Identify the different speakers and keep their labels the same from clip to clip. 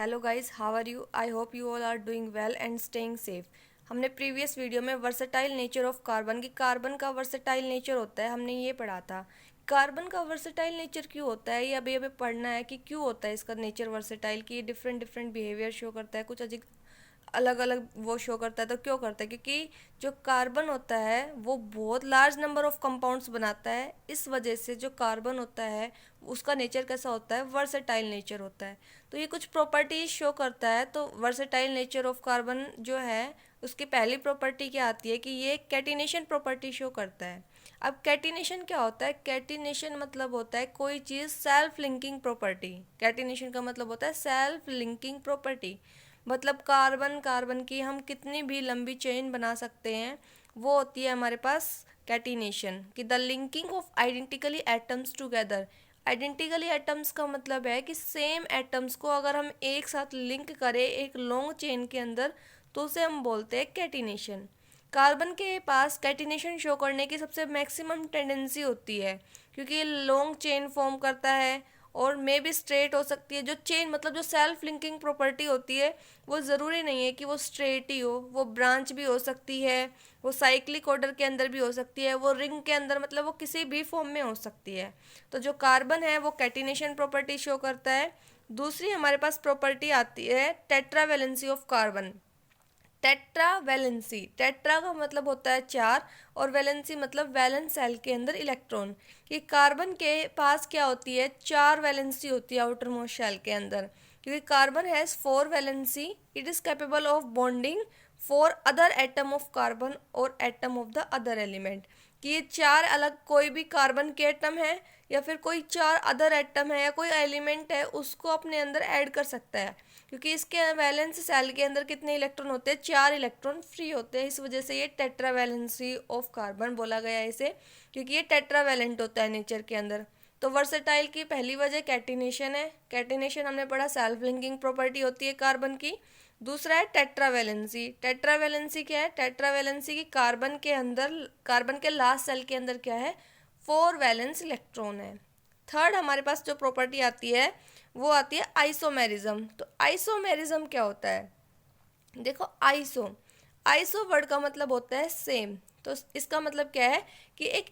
Speaker 1: Hello guys, how are you? I hope you all are doing well and staying safe. हमने previous video में versatile nature of carbon की carbon का versatile nature होता है, हमने ये पढ़ा था। कार्बन का वर्सेटाइल नेचर क्यों होता है, ये अभी अभी पढ़ना है कि क्यों होता है इसका नेचर वर्सेटाइल, कि ये डिफरेंट डिफरेंट बिहेवियर शो करता है, कुछ अजीब अलग अलग वो शो करता है। तो क्यों करता है? क्योंकि जो कार्बन होता है वो बहुत लार्ज नंबर ऑफ कंपाउंड्स बनाता है। इस वजह से जो कार्बन होता है उसका नेचर कैसा होता है? वर्सेटाइल नेचर होता है। तो ये कुछ प्रॉपर्टीज शो करता है। तो वर्सेटाइल नेचर ऑफ कार्बन जो है उसकी पहली प्रॉपर्टी क्या आती है कि ये कैटिनेशन प्रॉपर्टी शो करता है। अब कैटिनेशन क्या होता है? कैटिनेशन मतलब होता है कोई चीज़ सेल्फ लिंकिंग प्रॉपर्टी। कैटिनेशन का मतलब होता है सेल्फ लिंकिंग प्रॉपर्टी। मतलब कार्बन कार्बन की हम कितनी भी लंबी चेन बना सकते हैं, वो होती है हमारे पास कैटिनेशन, कि the linking of identically atoms together. Identically atoms का मतलब है कि सेम एटम्स को अगर हम एक साथ लिंक करें एक लॉन्ग चेन के अंदर, तो उसे हम बोलते हैं कैटिनेशन। कार्बन के पास कैटिनेशन शो करने की सबसे मैक्सिमम टेंडेंसी होती है, क्योंकि ये लॉन्ग चेन फॉर्म करता है और मे भी स्ट्रेट हो सकती है। जो चेन मतलब जो सेल्फ लिंकिंग प्रॉपर्टी होती है वो ज़रूरी नहीं है कि वो स्ट्रेट ही हो, वो ब्रांच भी हो सकती है, वो साइक्लिक ऑर्डर के अंदर भी हो सकती है, वो रिंग के अंदर, मतलब वो किसी भी फॉर्म में हो सकती है। तो जो कार्बन है वो कैटिनेशन प्रॉपर्टी शो करता है। दूसरी हमारे पास प्रॉपर्टी आती है tetravalency of carbon. Tetra valency, tetra का मतलब होता है चार, और वैलेंसी मतलब वैलेंस सेल के अंदर इलेक्ट्रॉन। कि कार्बन के पास क्या होती है? चार वैलेंसी होती है आउटर मोस्ट शेल के अंदर। क्योंकि carbon has four valency, it is capable of bonding for other atom of carbon और atom of the other element. कि ये चार अलग कोई भी कार्बन के एटम है या फिर कोई चार अदर एटम है या कोई एलिमेंट है उसको अपने अंदर ऐड कर सकता है। क्योंकि इसके वैलेंस सेल के अंदर कितने इलेक्ट्रॉन होते हैं? चार इलेक्ट्रॉन फ्री होते हैं। इस वजह से ये टेट्रावैलेंसी ऑफ कार्बन बोला गया है इसे, क्योंकि ये टेट्रावैलेंट होता है नेचर के अंदर। तो वर्सेटाइल की पहली वजह कैटिनेशन है। कैटिनेशन हमने पढ़ा सेल्फ लिंकिंग प्रॉपर्टी होती है कार्बन की। दूसरा है टेट्रावैलेंसी। टेट्रावैलेंसी क्या है? टेट्रावैलेंसी की कार्बन के अंदर, कार्बन के लास्ट सेल के अंदर क्या है? फोर वैलेंस इलेक्ट्रॉन है। थर्ड हमारे पास जो प्रॉपर्टी आती है वो आती है आइसोमेरिज्म। तो आइसोमेरिज्म क्या होता है? देखो, आइसो, आइसो वर्ड का मतलब होता है सेम। तो इसका मतलब क्या है कि एक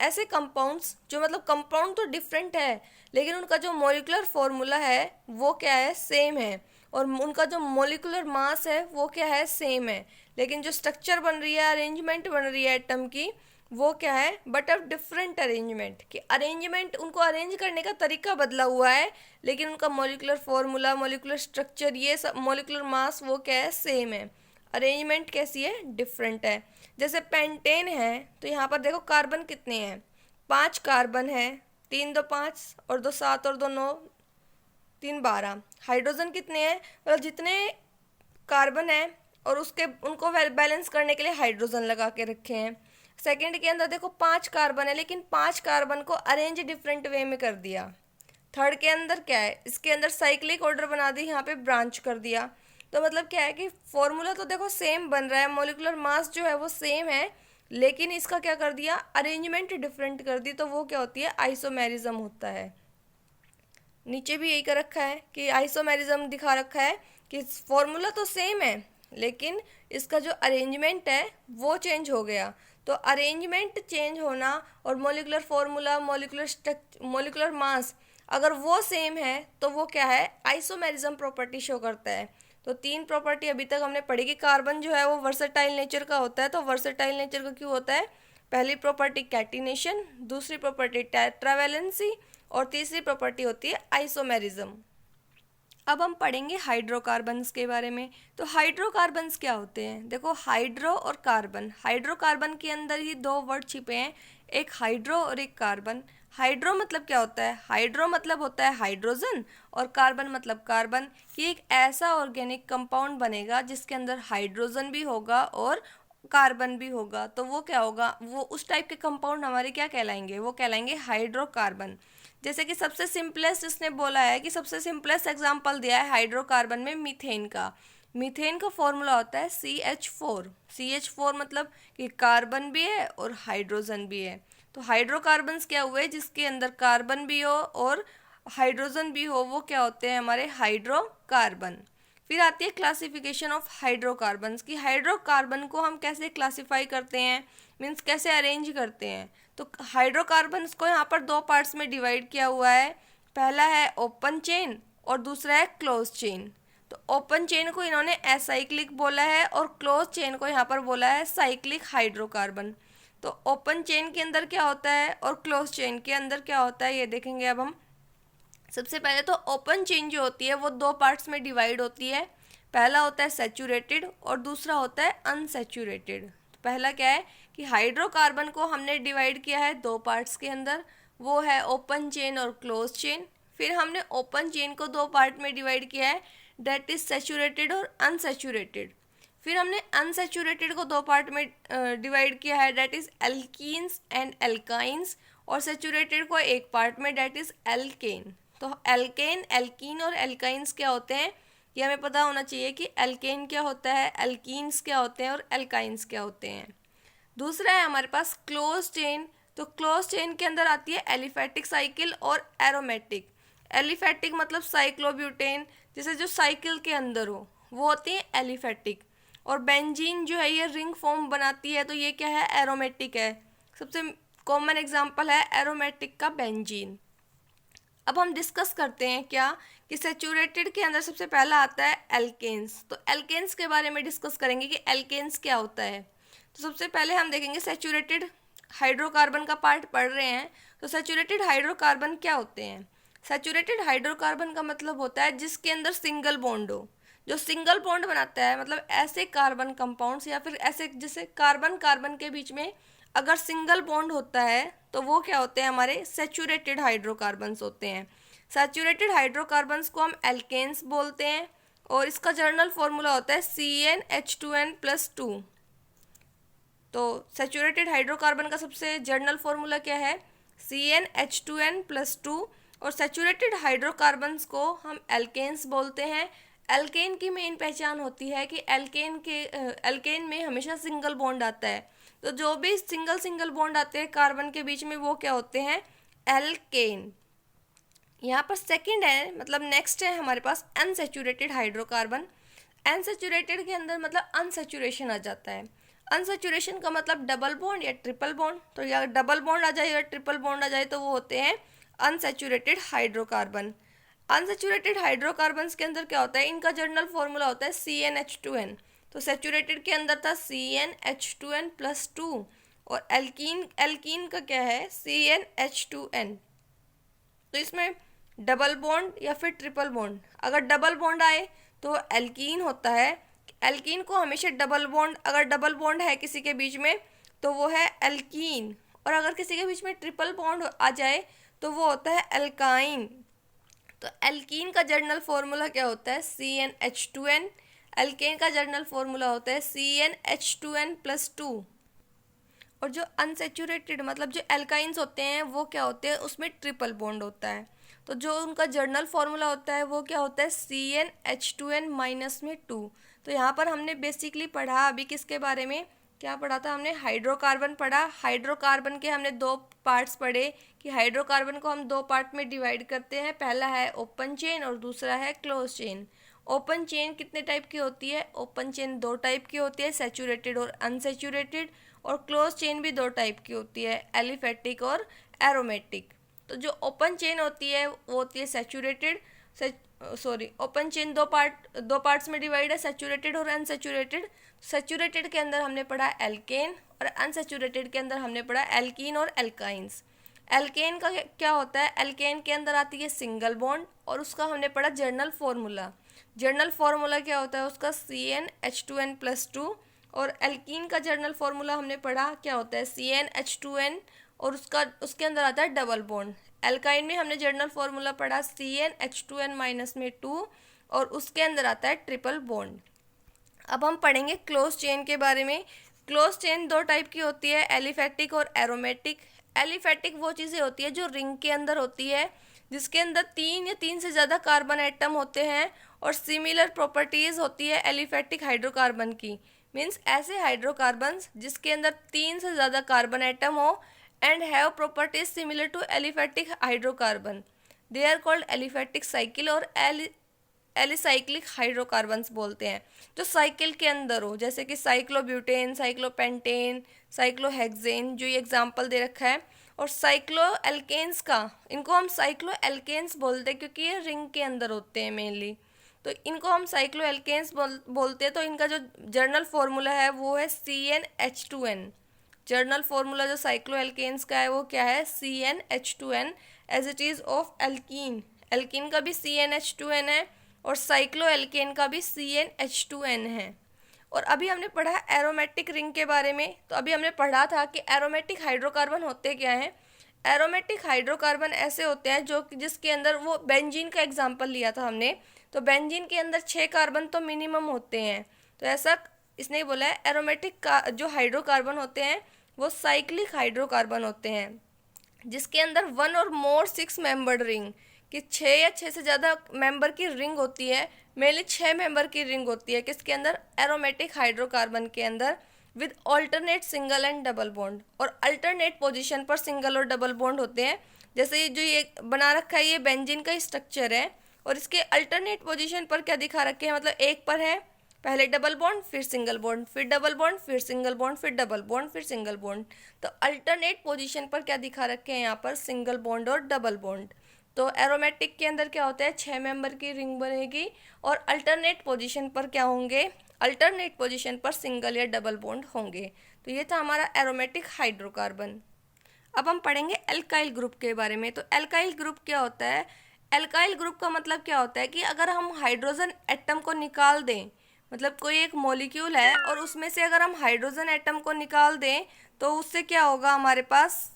Speaker 1: ऐसे कंपाउंड्स जो, मतलब कंपाउंड तो डिफरेंट है लेकिन उनका जो मॉलिक्यूलर फॉर्मूला है वो क्या है? सेम है। और उनका जो मॉलिक्यूलर मास है वो क्या है? सेम है। लेकिन जो स्ट्रक्चर बन रही है, अरेंजमेंट बन रही है एटम की, वो क्या है? But of different arrangement. कि अरेंजमेंट, उनको अरेंज करने का तरीका बदला हुआ है लेकिन उनका मॉलिक्यूलर फॉर्मूला, मॉलिक्यूलर स्ट्रक्चर, ये सब, मॉलिक्यूलर मास वो क्या है? सेम है। अरेंजमेंट कैसी है? डिफरेंट है। जैसे पेंटेन है तो यहाँ पर देखो कार्बन कितने हैं? पाँच कार्बन है, तीन दो पाँच और दो सात और दो नौ, तीन बारह। हाइड्रोजन कितने हैं? मतलब जितने कार्बन है और उसके उनको बैलेंस करने के लिए हाइड्रोजन लगा के रखे हैं। सेकंड के अंदर देखो पांच कार्बन है लेकिन पांच कार्बन को अरेंज डिफरेंट वे में कर दिया। थर्ड के अंदर क्या है? इसके अंदर साइक्लिक ऑर्डर बना दी, यहाँ पे ब्रांच कर दिया। तो मतलब क्या है कि फॉर्मूला तो देखो सेम बन रहा है, मॉलिक्यूलर मास जो है वो सेम है, लेकिन इसका क्या कर दिया? अरेंजमेंट डिफरेंट कर दी। तो वो क्या होती है? आइसोमेरिज्म होता है। नीचे भी यही कर रखा है कि आइसोमेरिज्म दिखा रखा है कि फॉर्मूला तो सेम है लेकिन इसका जो अरेंजमेंट है वो चेंज हो गया। तो अरेंजमेंट चेंज होना और मॉलिक्यूलर फॉर्मूला, मॉलिक्यूलर मास अगर वो सेम है तो वो क्या है? आइसोमेरिज्म प्रॉपर्टी शो करता है। तो तीन प्रॉपर्टी अभी तक हमने पढ़ी कि कार्बन जो है वो वर्सेटाइल नेचर का होता है। तो वर्सेटाइल नेचर का क्यों होता है? पहली प्रॉपर्टी कैटिनेशन, दूसरी प्रॉपर्टी टेट्रावैलेंसी और तीसरी प्रॉपर्टी होती है आइसोमेरिज्म। अब हम पढ़ेंगे हाइड्रोकार्बन्स के बारे में। तो हाइड्रोकार्बन्स क्या होते हैं? देखो, हाइड्रो और कार्बन, हाइड्रोकार्बन के अंदर ही दो वर्ड छिपे हैं, एक हाइड्रो और एक कार्बन। हाइड्रो मतलब क्या होता है? हाइड्रो मतलब होता है हाइड्रोजन, और कार्बन मतलब कार्बन। कि एक ऐसा ऑर्गेनिक कंपाउंड बनेगा जिसके अंदर हाइड्रोजन भी होगा और कार्बन भी होगा। तो वो क्या होगा? वो उस टाइप के कंपाउंड हमारे क्या कहलाएंगे? वो कहलाएंगे हाइड्रोकार्बन। जैसे कि सबसे सिंपलेस्ट इसने बोला है कि सबसे सिंपलेस्ट एग्जांपल दिया है हाइड्रोकार्बन में मीथेन का। मीथेन का फॉर्मूला होता है CH4। CH4 मतलब कि कार्बन भी है और हाइड्रोजन भी है। तो हाइड्रोकार्बन्स क्या हुए? जिसके अंदर कार्बन भी हो और हाइड्रोजन भी हो, वो क्या होते हैं हमारे हाइड्रोकार्बन। फिर आती है क्लासिफिकेशन ऑफ हाइड्रोकार्बन्स की हाइड्रोकार्बन को हम कैसे क्लासिफाई करते हैं, मीन्स कैसे अरेंज करते हैं। तो हाइड्रोकार्बन्स को यहाँ पर दो पार्ट्स में डिवाइड किया हुआ है, पहला है ओपन चेन और दूसरा है क्लोज चेन। तो ओपन चेन को इन्होंने एसाइक्लिक बोला है और क्लोज चेन को यहाँ पर बोला है साइक्लिक हाइड्रोकार्बन। तो ओपन चेन के अंदर क्या होता है और क्लोज चेन के अंदर क्या होता है ये देखेंगे अब हम। सबसे पहले तो ओपन चेन जो होती है वो दो पार्ट्स में डिवाइड होती है, पहला होता है सैचुरेटेड और दूसरा होता है अनसैचुरेटेड। तो पहला क्या है कि हाइड्रोकार्बन को हमने डिवाइड किया है दो पार्ट्स के अंदर, वो है ओपन चेन और क्लोज चेन। फिर हमने ओपन चेन को दो पार्ट में डिवाइड किया है, डेट इज सैचुरेटेड और अनसैचुरेटेड। फिर हमने अनसैचुरेटेड को दो पार्ट में डिवाइड किया है, that is alkenes and alkynes, और सैचुरेटेड को एक पार्ट में, डेट इज एल्केन। तो एल्केन, एल्कीन और एल्काइंस क्या होते हैं ये हमें पता होना चाहिए कि एल्केन क्या होता है, एल्कीन्स क्या होते हैं और एल्काइंस क्या होते हैं। दूसरा है हमारे पास क्लोज चेन। तो क्लोज चेन के अंदर आती है एलिफैटिक साइकिल और एरोमेटिक। एलिफैटिक मतलब साइक्लोब्यूटेन, जैसे जो साइकिल के अंदर हो वो होती है एलिफैटिक। और बेंजीन जो है ये रिंग फॉर्म बनाती है, तो ये क्या है, एरोमेटिक है। सबसे कॉमन एग्जांपल है एरोमेटिक का बेंजीन। अब हम डिस्कस करते हैं क्या कि सैचुरेटेड के अंदर सबसे पहला आता है एल्केन्स। तो एल्केन्स के बारे में डिस्कस करेंगे कि एल्केन्स क्या होता है। तो सबसे पहले हम देखेंगे सैचुरेटेड हाइड्रोकार्बन का पार्ट पढ़ रहे हैं, तो सैचुरेटेड हाइड्रोकार्बन क्या होते हैं। सैचुरेटेड हाइड्रोकार्बन का मतलब होता है जिसके अंदर सिंगल बॉन्ड हो। जो सिंगल बॉन्ड बनाता है मतलब ऐसे कार्बन कंपाउंड्स या फिर ऐसे जैसे कार्बन कार्बन के बीच में अगर सिंगल बॉन्ड होता है तो वो क्या होते हैं, हमारे सैचुरेटेड हाइड्रोकार्बन्स होते हैं। सैचुरेटेड हाइड्रोकार्बन्स को हम एल्केन्स बोलते हैं और इसका जर्नल फॉर्मूला होता है CnH2n+2। तो सैचुरेटेड हाइड्रोकार्बन का सबसे जर्नल फॉर्मूला क्या है, CnH2n+2। और सैचुरेटेड हाइड्रोकार्बन्स को हम एल्केन्स बोलते हैं। एल्केन की मेन पहचान होती है कि एल्केन में हमेशा सिंगल बॉन्ड आता है। तो जो भी सिंगल बॉन्ड आते हैं कार्बन के बीच में वो क्या होते हैं, एल्केन। यहाँ पर सेकंड है मतलब नेक्स्ट है हमारे पास अनसैचुरेटेड हाइड्रोकार्बन। अनसैचुरेटेड के अंदर मतलब अनसैचुरेशन आ जाता है। अनसैचुरेशन का मतलब डबल बॉन्ड या ट्रिपल बॉन्ड। तो या डबल बॉन्ड आ जाए या ट्रिपल बॉन्ड आ जाए तो वो होते हैं अनसैचुरेटेड हाइड्रोकार्बन। अनसैचुरेटेड हाइड्रोकार्बन्स के अंदर क्या होता है, इनका जर्नल फॉर्मूला होता है CnH2n। तो सैचुरेटेड के अंदर था CnH2n+2 और एल्कीन का क्या है CnH2n। तो इसमें डबल बॉन्ड या फिर ट्रिपल बॉन्ड, अगर डबल बॉन्ड आए तो एल्कीन होता है। एल्कीन को हमेशा डबल बॉन्ड, अगर डबल बॉन्ड है किसी के बीच में तो वो है एल्कीन, और अगर किसी के बीच में ट्रिपल बॉन्ड आ जाए तो वो होता है एल्काइन। तो एल्कीन का जर्नल फॉर्मूला क्या होता है, CnH2n। एल्केन का जर्नल फॉर्मूला होता है CnH2n+2। और जो अनसैचुरेटेड मतलब जो एल्काइंस होते हैं वो क्या होते हैं, उसमें ट्रिपल बॉन्ड होता है। तो जो उनका जर्नल फॉर्मूला होता है वो क्या होता है, CnH2n-2। तो यहाँ पर हमने बेसिकली पढ़ा अभी किसके बारे में, क्या पढ़ा था हमने, हाइड्रोकार्बन पढ़ा। हाइड्रोकार्बन के हमने दो पार्ट्स पढ़े कि हाइड्रोकार्बन को हम दो पार्ट में डिवाइड करते हैं, पहला है ओपन चेन और दूसरा है क्लोज चेन। ओपन चेन कितने टाइप की होती है, ओपन चेन दो टाइप की होती है, सैचुरेटेड और अनसैचुरेटेड। और क्लोज चेन भी दो टाइप की होती है, एलिफैटिक और एरोमेटिक। तो जो ओपन चेन होती है वो होती है सैचुरेटेड, ओपन चेन दो पार्ट्स में डिवाइड है, सैचुरेटेड और अनसैचुरेटेड। सैचुरेटेड के अंदर हमने पढ़ा एल्केन और अनसैचुरेटेड के अंदर हमने पढ़ा एल्कीन और एल्काइंस। एल्केन का क्या होता है, एल्केन के अंदर आती है सिंगल बॉन्ड और उसका हमने पढ़ा जर्नल फॉर्मूला। जर्नल फॉर्मूला क्या होता है उसका, CnH2n+2। और एल्कीन का जर्नल फॉर्मूला हमने पढ़ा क्या होता है, CnH2n और उसके अंदर आता है डबल बॉन्ड। एल्काइन में हमने जर्नल फॉर्मूला पढ़ा CnH2n-2 और उसके अंदर आता है ट्रिपल बॉन्ड। अब हम पढ़ेंगे क्लोज चेन के बारे में। क्लोज चेन दो टाइप की होती है, एलिफैटिक और एरोमेटिक। एलिफैटिक वो चीज़ें होती है जो रिंग के अंदर होती है, जिसके अंदर 3 या 3 से ज़्यादा कार्बन एटम होते हैं और सिमिलर प्रॉपर्टीज़ होती है एलिफैटिक हाइड्रोकार्बन की। मीन्स ऐसे हाइड्रोकार्बन्स जिसके अंदर 3 से ज़्यादा कार्बन एटम हो and have properties similar to aliphatic hydrocarbon. They are called aliphatic cycle और एलिसाइक्लिक हाइड्रोकार्बन्स बोलते हैं, जो साइकिल के अंदर हो, जैसे कि साइक्लोब्यूटेन, साइक्लोपेंटेन, साइक्लोहेक्सेन, जो ये एग्जाम्पल दे रखा है। और साइक्लो एल्केन्स का, इनको हम साइक्लो एल्केन्स बोलते हैं क्योंकि ये रिंग के अंदर होते हैं मेनली, तो इनको हम साइक्लो एल्केन्स बोलते हैं। तो इनका जो जर्नल फार्मूला है वो है CnH2n। जर्नल फार्मूला जो साइक्लो एल्केन्स का है वो क्या है, CnH2n, as it is of alkene. Alkene का भी CnH2n है और साइक्लो एल्केन का भी CnH2n है। और अभी हमने पढ़ा है एरोमेटिक रिंग के बारे में। तो अभी हमने पढ़ा था कि एरोमेटिक हाइड्रोकार्बन होते क्या हैं। एरोमेटिक हाइड्रोकार्बन ऐसे होते हैं जो जिसके अंदर, वो बेंजीन का एग्जांपल लिया था हमने, तो बेंजीन के अंदर 6 कार्बन तो मिनिमम होते हैं। तो ऐसा इसने बोला है एरोमेटिक का जो हाइड्रोकार्बन होते हैं वो साइक्लिक हाइड्रोकार्बन होते हैं, जिसके अंदर 1 और मोर 6 मेंबर्ड रिंग, कि 6 या 6 से ज़्यादा मेंबर की रिंग होती है, मेनली 6 मेंबर की रिंग होती है किसके अंदर, एरोमेटिक हाइड्रोकार्बन के अंदर, with alternate single and double bond, और अल्टरनेट पोजीशन पर सिंगल और डबल बॉन्ड होते हैं। जैसे जो ये बना रखा है ये बेंजीन का स्ट्रक्चर है, और इसके अल्टरनेट पोजीशन पर क्या दिखा रखे हैं, मतलब एक पर है पहले डबल बॉन्ड, फिर सिंगल बॉन्ड, फिर डबल बॉन्ड, फिर सिंगल बॉन्ड, फिर डबल बॉन्ड, फिर सिंगल बॉन्ड। तो अल्टरनेट पोजीशन पर क्या दिखा रखे हैं यहाँ पर, सिंगल बॉन्ड और डबल बॉन्ड। तो एरोमेटिक के अंदर क्या होता है, 6 मेंबर की रिंग बनेगी, और अल्टरनेट पोजीशन पर क्या होंगे, अल्टरनेट पोजीशन पर सिंगल या डबल बॉन्ड होंगे। तो ये था हमारा एरोमेटिक हाइड्रोकार्बन। अब हम पढ़ेंगे एल्काइल ग्रुप के बारे में। तो एल्काइल ग्रुप क्या होता है, एल्काइल ग्रुप का मतलब क्या होता है कि अगर हम हाइड्रोजन एटम को निकाल दें, मतलब कोई एक मॉलिक्यूल है और उसमें से अगर हम हाइड्रोजन एटम को निकाल दें तो उससे क्या होगा हमारे पास,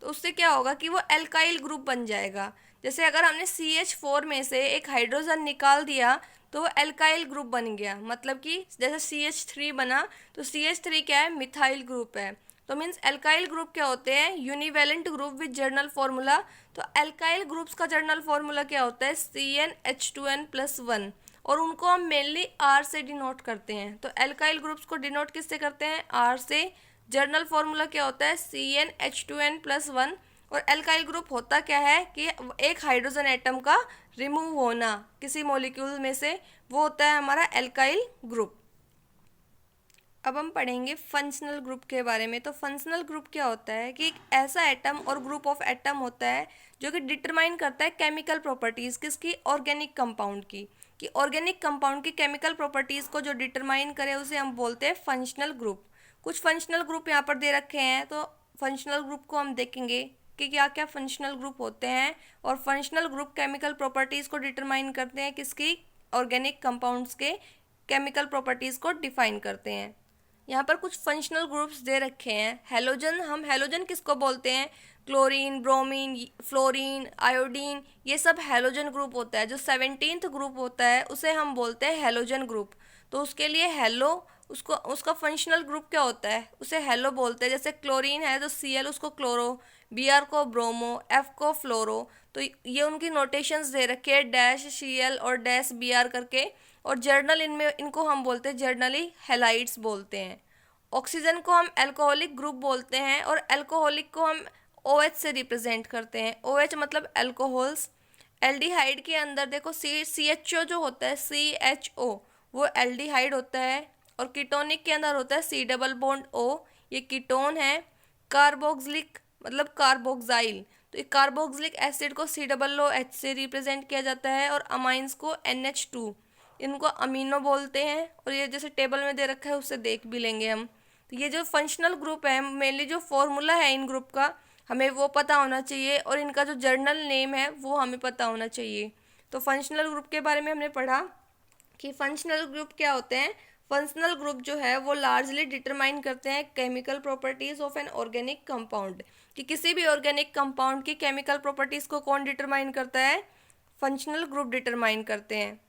Speaker 1: तो उससे क्या होगा कि वो एल्काइल ग्रुप बन जाएगा। जैसे अगर हमने CH4 में से एक हाइड्रोजन निकाल दिया तो वो एल्काइल ग्रुप बन गया, मतलब कि जैसे CH3 बना तो CH3 क्या है, मिथाइल ग्रुप है। तो मीन्स एल्काइल ग्रुप क्या होते हैं, यूनिवेलेंट ग्रुप विद जर्नल फॉर्मूला। तो एल्काइल ग्रुप्स का जर्नल फॉर्मूला क्या होता है, CnH2n+1, और उनको हम मेनली R से डिनोट करते हैं। तो एल्काइल ग्रुप्स को डिनोट किससे करते हैं, R से। जर्नल फॉर्मूला क्या होता है, CnH2n+1। और एल्काइल ग्रुप होता क्या है कि एक हाइड्रोजन एटम का रिमूव होना किसी मॉलिक्यूल में से, वो होता है हमारा एल्काइल ग्रुप। अब हम पढ़ेंगे फंक्शनल ग्रुप के बारे में। तो फंक्शनल ग्रुप क्या होता है कि एक ऐसा एटम और ग्रुप ऑफ एटम होता है जो कि डिटरमाइन करता है केमिकल प्रॉपर्टीज़ किसकी, ऑर्गेनिक कंपाउंड की, कि ऑर्गेनिक कंपाउंड की केमिकल प्रॉपर्टीज़ को जो डिटरमाइन करे उसे हम बोलते हैं फंक्शनल ग्रुप। कुछ फंक्शनल ग्रुप यहाँ पर दे रखे हैं, तो फंक्शनल ग्रुप को हम देखेंगे कि क्या क्या फंक्शनल ग्रुप होते हैं। और फंक्शनल ग्रुप केमिकल प्रॉपर्टीज़ को डिटरमाइन करते हैं किसकी, ऑर्गेनिक कंपाउंड्स के केमिकल प्रॉपर्टीज़ को डिफाइन करते हैं। यहाँ पर कुछ फंक्शनल ग्रुप्स दे रखे हैं। हेलोजन, हम हेलोजन किसको बोलते हैं, क्लोरीन, ब्रोमीन, फ्लोरीन, आयोडीन, ये सब हेलोजन ग्रुप होता है। जो 17th ग्रुप होता है उसे हम बोलते हैं हेलोजन ग्रुप। तो उसके लिए हेलो, उसका फंक्शनल ग्रुप क्या होता है, उसे हेलो बोलते हैं। जैसे क्लोरीन है तो Cl उसको क्लोरो, Br को ब्रोमो, F को फ्लोरो। तो ये उनकी नोटेशंस दे रखे हैं, डैश Cl और डैश Br करके। और जर्नल इनमें, इनको हम बोलते हैं जर्नली हेलाइड्स बोलते हैं। ऑक्सीजन को हम एल्कोहलिक ग्रुप बोलते हैं, और एल्कोहलिक को हम OH से रिप्रेजेंट करते हैं। OH मतलब एल्कोहल्स। एल्डिहाइड के अंदर देखो CHO जो होता है, CHO वो एल्डिहाइड होता है। और कीटोनिक के अंदर होता है C डबल बॉन्ड O, ये कीटोन है। कार्बोक्सिलिक मतलब कार्बोक्साइल, तो ये कार्बोक्सिलिक एसिड को C डबल O H से रिप्रेजेंट किया जाता है। और अमाइंस को NH2, इनको अमीनो बोलते हैं। और ये जैसे टेबल में दे रखा है उससे देख भी लेंगे हम। तो ये जो फंक्शनल ग्रुप है, मेनली जो फॉर्मूला है इन ग्रुप का हमें वो पता होना चाहिए, और इनका जो जर्नल नेम है वो हमें पता होना चाहिए। तो फंक्शनल ग्रुप के बारे में हमने पढ़ा कि फंक्शनल ग्रुप क्या होते हैं। फंक्शनल ग्रुप जो है वो लार्जली डिटरमाइन करते हैं chemical properties of an organic compound, कि किसी भी ऑर्गेनिक कंपाउंड की केमिकल प्रॉपर्टीज़ को कौन डिटरमाइन करता है, फंक्शनल ग्रुप डिटरमाइन करते हैं।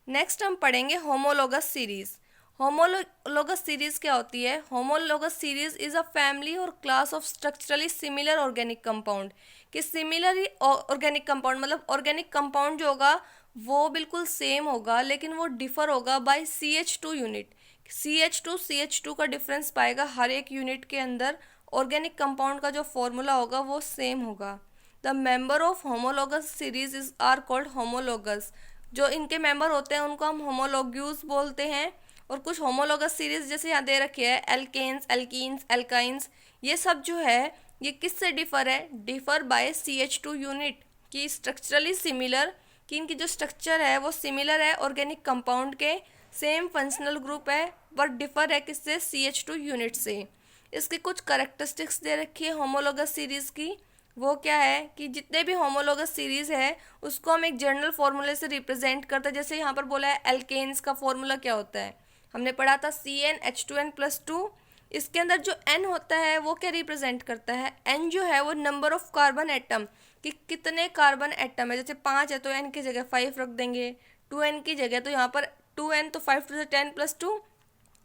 Speaker 1: नेक्स्ट हम पढ़ेंगे होमोलोगस सीरीज। होमोलोगस सीरीज क्या होती है, homologous series is a family और class of structurally similar organic compound, कि सिमिलर ऑर्गेनिक कंपाउंड मतलब ऑर्गेनिक कंपाउंड जो होगा वो बिल्कुल सेम होगा लेकिन वो डिफर होगा बाय CH2 यूनिट। CH2 का डिफरेंस पाएगा हर एक यूनिट के अंदर, ऑर्गेनिक कंपाउंड का जो फॉर्मूला होगा वो सेम होगा। The member of homologous series is are called homologous. जो इनके मेंबर होते हैं उनको हम होमोलोग्यूज बोलते हैं। और कुछ होमोलोगस सीरीज जैसे यहाँ दे रखी है एल्केन्स, एल्कीन्स, एल्काइंस, ये सब जो है ये किससे डिफर है? डिफर बाय CH2 यूनिट, की स्ट्रक्चरली सिमिलर, कि इनकी जो स्ट्रक्चर है वो सिमिलर है ऑर्गेनिक कंपाउंड के, सेम फंक्शनल ग्रुप है, बट डिफर है किससे? CH2 यूनिट से। इसकी कुछ करेक्टरिस्टिक्स दे रखी है होमोलोगस सीरीज की। वो क्या है कि जितने भी होमोलोगस सीरीज है उसको हम एक जनरल फॉर्मूले से रिप्रेजेंट करते हैं। जैसे यहाँ पर बोला है एल्केन्स का फॉर्मूला क्या होता है, हमने पढ़ा था CnH2n+2। इसके अंदर जो N होता है वो क्या रिप्रेजेंट करता है? N जो है वो नंबर ऑफ कार्बन एटम, कि कितने कार्बन एटम है। जैसे 5 है तो N की जगह 5 रख देंगे, 2N की जगह तो यहाँ पर 2N, तो 5 to the 10+2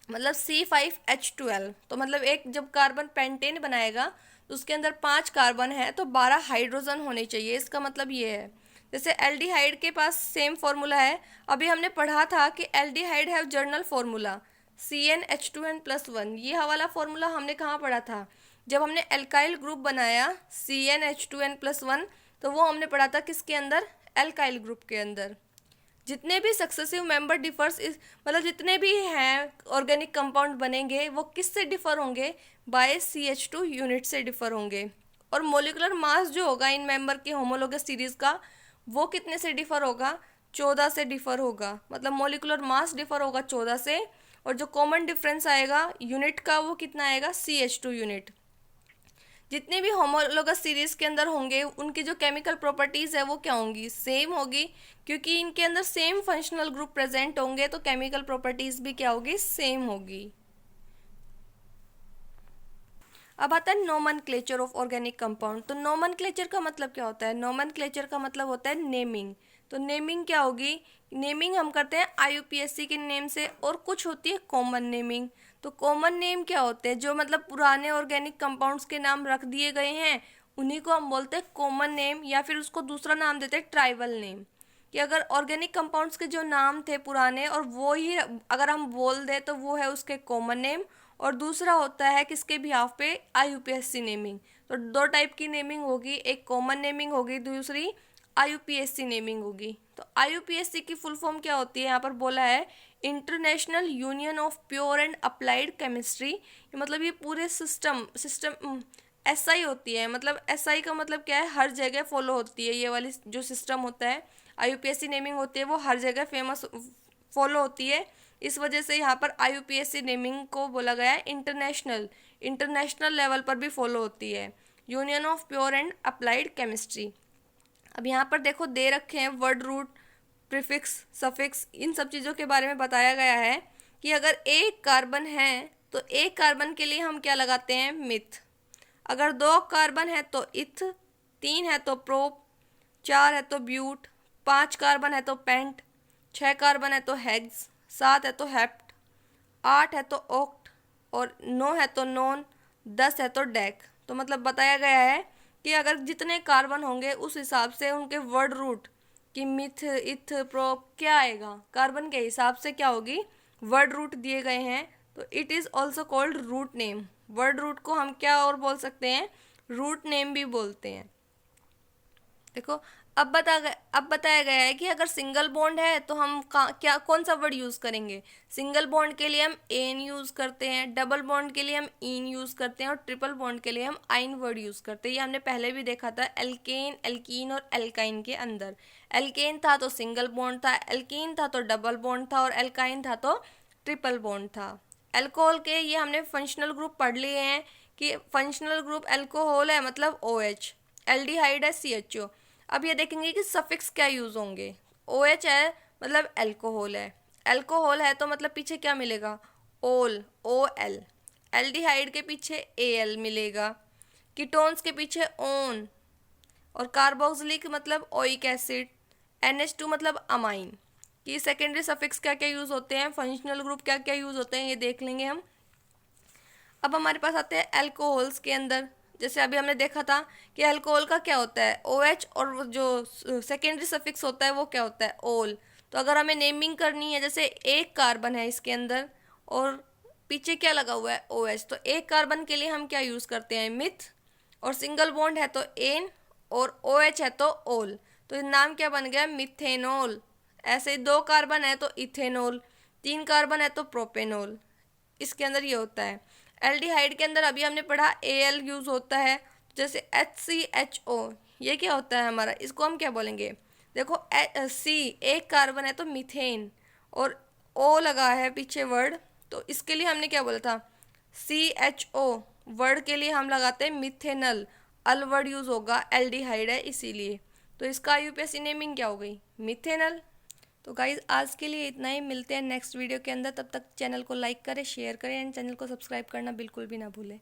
Speaker 1: मतलब C5H12। तो मतलब एक जब कार्बन पेंटेन बनाएगा तो उसके अंदर 5 कार्बन है तो 12 हाइड्रोजन होने चाहिए, इसका मतलब ये है। जैसे एल्डिहाइड के पास सेम फॉर्मूला है, अभी हमने पढ़ा था कि aldehyde have journal formula CnH2n+1। ये वाला फॉर्मूला हमने कहाँ पढ़ा था? जब हमने एल्काइल ग्रुप बनाया CnH2n+1, तो वो हमने पढ़ा था किसके अंदर? एल्काइल ग्रुप के अंदर। जितने भी सक्सेसिव मेंबर डिफर्स इस मतलब जितने भी हैं ऑर्गेनिक कंपाउंड बनेंगे वो किससे डिफर होंगे? बाय CH2 यूनिट से डिफर होंगे। और मोलिकुलर मास जो होगा इन मेंबर के होमोलोगस सीरीज का वो कितने से डिफर होगा? 14 से डिफर होगा। मतलब मोलिकुलर मास डिफर होगा 14 से, और जो कॉमन डिफरेंस आएगा यूनिट का वो कितना आएगा? CH2 unit. जितने भी होमोलोगस सीरीज के अंदर होंगे उनकी जो केमिकल प्रॉपर्टीज है वो क्या होंगी? सेम होगी, क्योंकि इनके अंदर सेम फंक्शनल ग्रुप प्रेजेंट होंगे तो केमिकल प्रॉपर्टीज भी क्या होगी? सेम होगी। अब आता है नोमेनक्लेचर ऑफ ऑर्गेनिक कंपाउंड। तो नोमेनक्लेचर का मतलब क्या होता है? नोमेनक्लेचर का मतलब होता है नेमिंग। तो नेमिंग क्या होगी? नेमिंग हम करते हैं IUPAC के नेम से, और कुछ होती है कॉमन नेमिंग। तो कॉमन नेम क्या होते हैं? जो मतलब पुराने ऑर्गेनिक कंपाउंड्स के नाम रख दिए गए हैं उन्हीं को हम बोलते हैं कॉमन नेम, या फिर उसको दूसरा नाम देते हैं ट्राइबल नेम। कि अगर ऑर्गेनिक कंपाउंड्स के जो नाम थे पुराने और वो ही अगर हम बोल दें तो वो है उसके कॉमन नेम, और दूसरा होता है किसके बिहाफ पे? IUPAC naming. तो दो टाइप की नेमिंग होगी, एक कॉमन नेमिंग होगी, दूसरी IUPAC नेमिंग होगी। तो IUPAC की फुल फॉर्म क्या होती है? यहाँ पर बोला है international union of pure and applied chemistry. मतलब ये पूरे सिस्टम SI होती है। मतलब SI का मतलब क्या है? हर जगह फॉलो होती है। ये वाली जो सिस्टम होता है IUPAC नेमिंग होती है वो हर जगह फेमस फॉलो होती है। इस वजह से यहाँ पर IUPAC नेमिंग को बोला गया है इंटरनेशनल लेवल पर भी फॉलो होती है, union of pure and applied chemistry. अब यहाँ पर देखो दे रखे हैं वर्ड रूट, प्रीफिक्स, सफिक्स, इन सब चीज़ों के बारे में बताया गया है कि अगर एक कार्बन है तो एक कार्बन के लिए हम क्या लगाते हैं? मिथ। अगर 2 कार्बन है तो इथ, 3 है तो प्रोप, 4 है तो ब्यूट, 5 कार्बन है तो पेंट, 6 कार्बन है तो हेक्स, 7 है तो हेप्ट, 8 है तो ऑक्ट, और 9 है तो नॉन, 10 है तो डेक। तो मतलब बताया गया है कि अगर जितने कार्बन होंगे उस हिसाब से उनके वर्ड रूट कि मिथ, इथ, प्रोप क्या आएगा, कार्बन के हिसाब से क्या होगी? वर्ड रूट दिए गए हैं। तो it is also called root name. Word root को हम क्या और बोल सकते हैं? रूट नेम भी बोलते हैं। देखो अब बताया गया है कि अगर सिंगल बॉन्ड है तो हम क्या कौन सा वर्ड यूज़ करेंगे? सिंगल बॉन्ड के लिए हम एन यूज़ करते हैं, डबल बॉन्ड के लिए हम इन यूज़ करते हैं, और ट्रिपल बॉन्ड के लिए हम आइन वर्ड यूज़ करते हैं। ये हमने पहले भी देखा था एल्केन, एल्कीन और एल्काइन के अंदर। एल्केन था तो सिंगल बॉन्ड था, एल्कीन था तो डबल बॉन्ड था, और एल्काइन था तो ट्रिपल बॉन्ड था। एल्कोहल के ये हमने फंक्शनल ग्रुप पढ़ लिए हैं कि फंक्शनल ग्रुप एल्कोहल है मतलब OH, एल्डिहाइड है CHO। अब ये देखेंगे कि सफिक्स क्या यूज़ होंगे। OH है मतलब एल्कोहल है, एल्कोहल है तो मतलब पीछे क्या मिलेगा? ओल, OL। एल्डिहाइड के पीछे AL मिलेगा, कीटोन्स के पीछे ओन, और कार्बोक्सिलिक मतलब ओइक एसिड, NH2 मतलब अमाइन। कि सेकेंडरी सफिक्स क्या क्या यूज़ होते हैं, फंक्शनल ग्रुप क्या क्या यूज़ होते हैं, ये देख लेंगे हम। अब हमारे पास आते हैं एल्कोहल्स के अंदर। जैसे अभी हमने देखा था कि अल्कोहल का क्या होता है? OH, और वो जो सेकेंडरी सफिक्स होता है वो क्या होता है? ओल। तो अगर हमें नेमिंग करनी है, जैसे एक कार्बन है इसके अंदर और पीछे क्या लगा हुआ है OH, तो एक कार्बन के लिए हम क्या यूज़ करते हैं मिथ, और सिंगल बॉन्ड है तो एन, और OH है तो ओल, तो ये नाम क्या बन गया मिथेनॉल। ऐसे ही 2 कार्बन है तो इथेनॉल, 3 कार्बन है तो प्रोपेनॉल, इसके अंदर ये होता है। एल्डिहाइड के अंदर अभी हमने पढ़ा Al यूज़ होता है, जैसे HCHO, ये क्या होता है हमारा, इसको हम क्या बोलेंगे, देखो C एक कार्बन है तो मीथेन, और O लगा है पीछे वर्ड, तो इसके लिए हमने क्या बोला था CHO, वर्ड के लिए हम लगाते हैं मिथेनल, अल वर्ड यूज़ होगा, एल्डिहाइड है इसीलिए, तो इसका यूपीएससी नेमिंग क्या हो गई मिथेनल। तो गाइज़ आज के लिए इतना ही, मिलते हैं नेक्स्ट वीडियो के अंदर, तब तक चैनल को लाइक करें, शेयर करें एंड चैनल को सब्सक्राइब करना बिल्कुल भी ना भूलें।